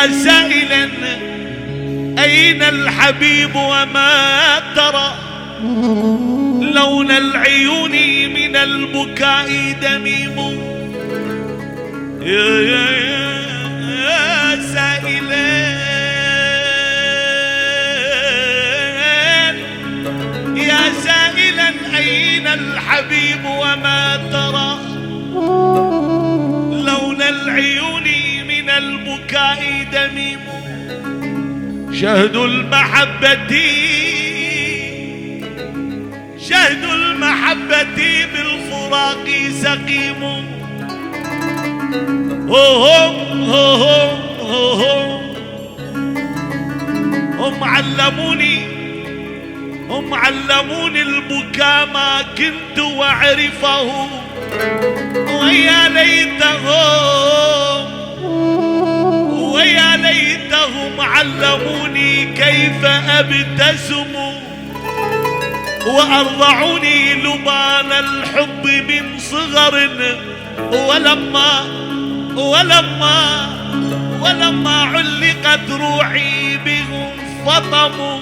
يا سائلا أين الحبيب وما ترى لون العيون من البكاء دميم. يا سائلا يا سائلا أين الحبيب وما ترى لون العيون من البكاء دميم. شهد المحبة شهد المحبة بالفراق سقيم. هم علموني البكاء ما كنت أعرفه. ويا ليتهم علموني كيف أبتسم وأرضعوني لبان الحب من صغر. ولما علقت روحي بهم فطموا